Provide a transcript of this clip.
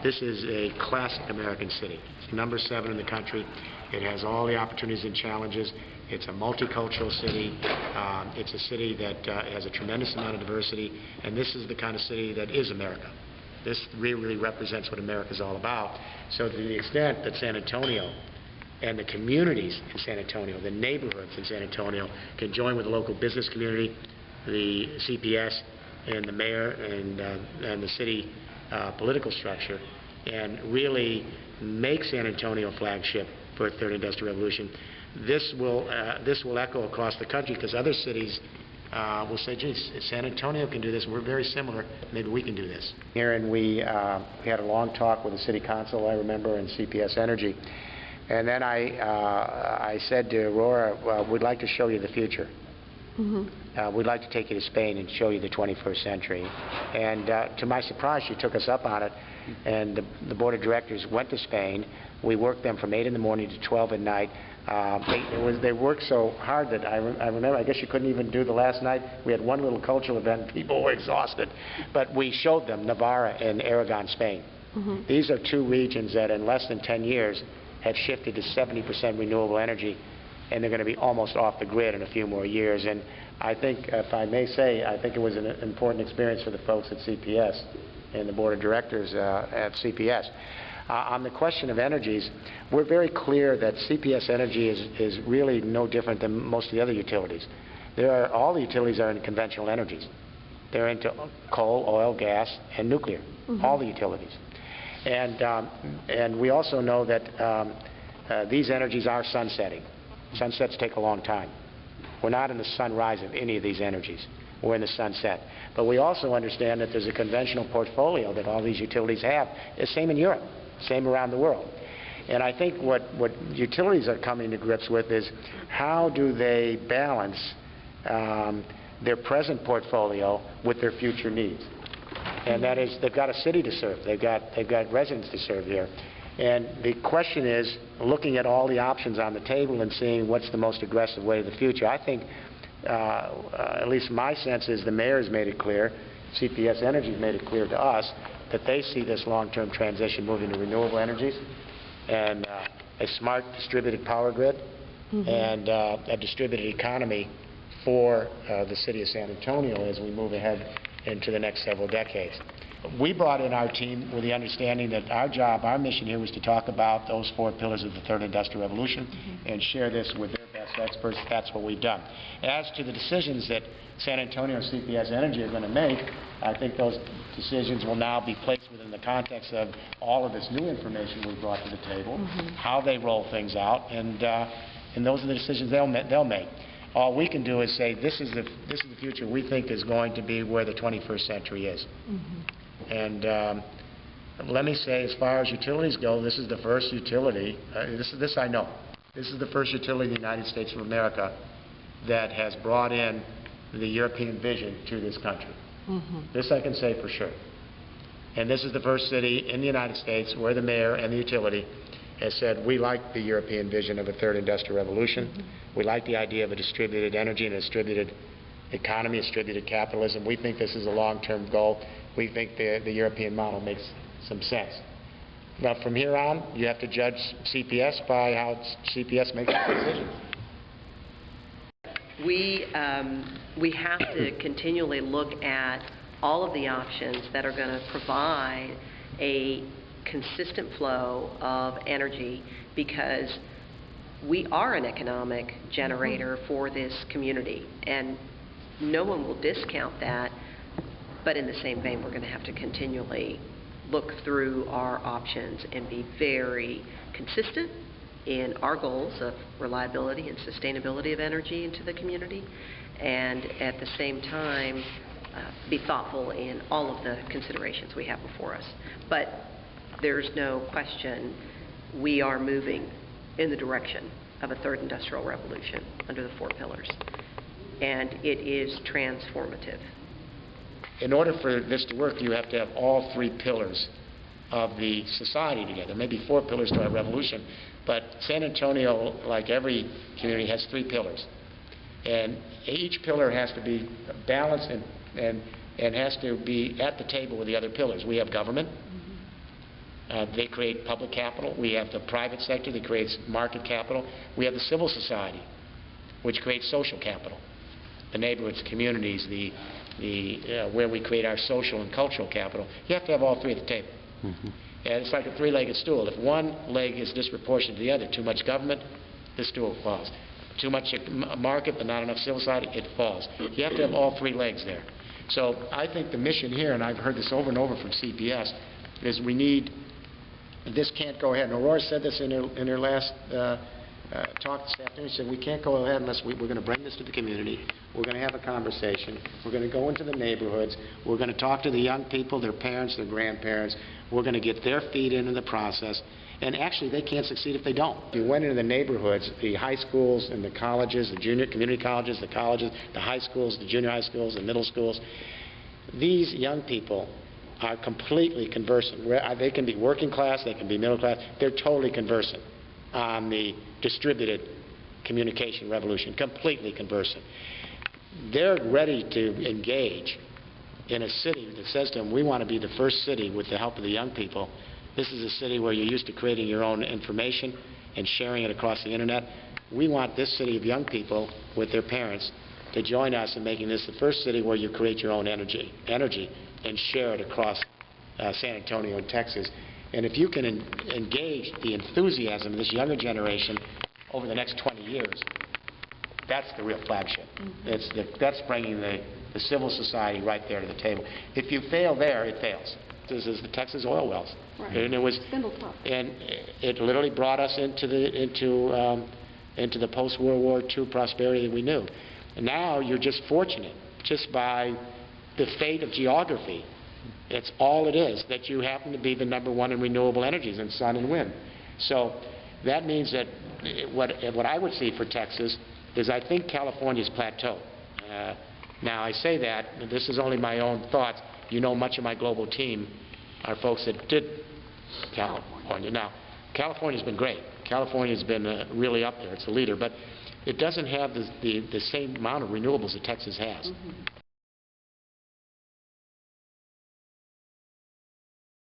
This is a classic American city. It's number 7 in the country. It has all the opportunities and challenges. It's a multicultural city. It's a city that has a tremendous amount of diversity, and this is the kind of city that is America. This really represents what America is all about. So to the extent that San Antonio and the communities in San Antonio, the neighborhoods in San Antonio, can join with the local business community, the CPS, and the mayor and the city political structure, and really make San Antonio a flagship for a third industrial revolution. This will echo across the country, because other cities will say, geez, San Antonio can do this, we're very similar, maybe we can do this. Here, and we had a long talk with the city council, I remember, and CPS Energy. And then I said to Aurora, well, we'd like to show you the future. We'd like to take you to Spain and show you the 21st century. And to my surprise, she took us up on it, and the board of directors went to Spain. We worked them from 8 in the morning to 12 at night. They worked so hard that I remember, I guess you couldn't even do the last night. We had one little cultural event, and people were exhausted. But we showed them Navarra and Aragon, Spain. These are 2 regions that in less than 10 years have shifted to 70% renewable energy, and they're going to be almost off the grid in a few more years. And I think, if I may say, I think it was an important experience for the folks at CPS and the board of directors at CPS. On the question of energies, we're very clear that CPS Energy is really no different than most of the other utilities. All the utilities are in conventional energies. They're into coal, oil, gas, and nuclear, all the utilities. And we also know that these energies are sunsetting. Sunsets take a long time. We're not in the sunrise of any of these energies. We're in the sunset. But we also understand that there's a conventional portfolio that all these utilities have. It's same in Europe, same around the world. And I think what utilities are coming to grips with is how do they balance their present portfolio with their future needs. And that is, they've got a city to serve. They've got residents to serve here. And the question is looking at all the options on the table and seeing what's the most aggressive way to the future. I think, at least my sense is the mayor has made it clear, CPS Energy has made it clear to us that they see this long-term transition moving to renewable energies and a smart distributed power grid and a distributed economy for the city of San Antonio as we move ahead into the next several decades. We brought in our team with the understanding that our job, our mission here was to talk about those 4 pillars of the third industrial revolution and share this with their best experts. That's what we've done. As to the decisions that San Antonio and CPS Energy are going to make, I think those decisions will now be placed within the context of all of this new information we've brought to the table, how they roll things out, and those are the decisions they'll make. All we can do is say this is the future we think is going to be where the 21st century is. And let me say, as far as utilities go, this is the first utility, this I know, this is the first utility in the United States of America that has brought in the European vision to this country. This I can say for sure. And this is the first city in the United States where the mayor and the utility has said, we like the European vision of a third industrial revolution. We like the idea of a distributed energy and a distributed economy, a distributed capitalism. We think this is a long-term goal. We think the European model makes some sense. Now, from here on, you have to judge CPS by how CPS makes decisions. We have to continually look at all of the options that are going to provide a consistent flow of energy, because we are an economic generator for this community, and no one will discount that. But in the same vein, we're going to have to continually look through our options and be very consistent in our goals of reliability and sustainability of energy into the community, and at the same time be thoughtful in all of the considerations we have before us. But there's no question we are moving in the direction of a third industrial revolution under the 4 pillars, and it is transformative. In order for this to work, you have to have all 3 pillars of the society together. Maybe 4 pillars to our revolution, but San Antonio, like every community, has 3 pillars. And each pillar has to be balanced and has to be at the table with the other pillars. We have government, They create public capital. We have the private sector that creates market capital. We have the civil society, which creates social capital. The neighborhoods, the communities, where we create our social and cultural capital. You have to have all three at the table. And it's like a three-legged stool. If one leg is disproportionate to the other, too much government, the stool falls. Too much market but not enough civil society, it falls. You have to have all three legs there. So I think the mission here, and I've heard this over and over from CPS, is we need, this can't go ahead. And Aurora said this in her last talk this afternoon. She said, we can't go ahead unless we're going to bring this to the community. We're going to have a conversation. We're going to go into the neighborhoods. We're going to talk to the young people, their parents, their grandparents. We're going to get their feet into the process. And actually, they can't succeed if they don't. If you went into the neighborhoods, the high schools and the colleges, the junior community colleges, the high schools, the junior high schools, the middle schools, these young people are completely conversant. They can be working class, they can be middle class. They're totally conversant on the distributed communication revolution, completely conversant. They're ready to engage in a city that says to them, we want to be the first city with the help of the young people. This is a city where you're used to creating your own information and sharing it across the internet. We want this city of young people with their parents to join us in making this the first city where you create your own energy and share it across San Antonio and Texas. And if you can engage the enthusiasm of this younger generation over the next 20 years, that's the real flagship. That's bringing the civil society right there to the table. If you fail there, it fails. This is the Texas oil wells. Right. And it was, and it literally brought us into the post-World War II prosperity that we knew. And now you're just fortunate, just by the fate of geography. It's all it is, that you happen to be the #1 in renewable energies in sun and wind. So that means that what I would see for Texas is I think California's plateaued. Now I say that, and this is only my own thoughts. You know, much of my global team are folks that did California. Now, California's been great. California's been really up there. It's a leader, but it doesn't have the same amount of renewables that Texas has.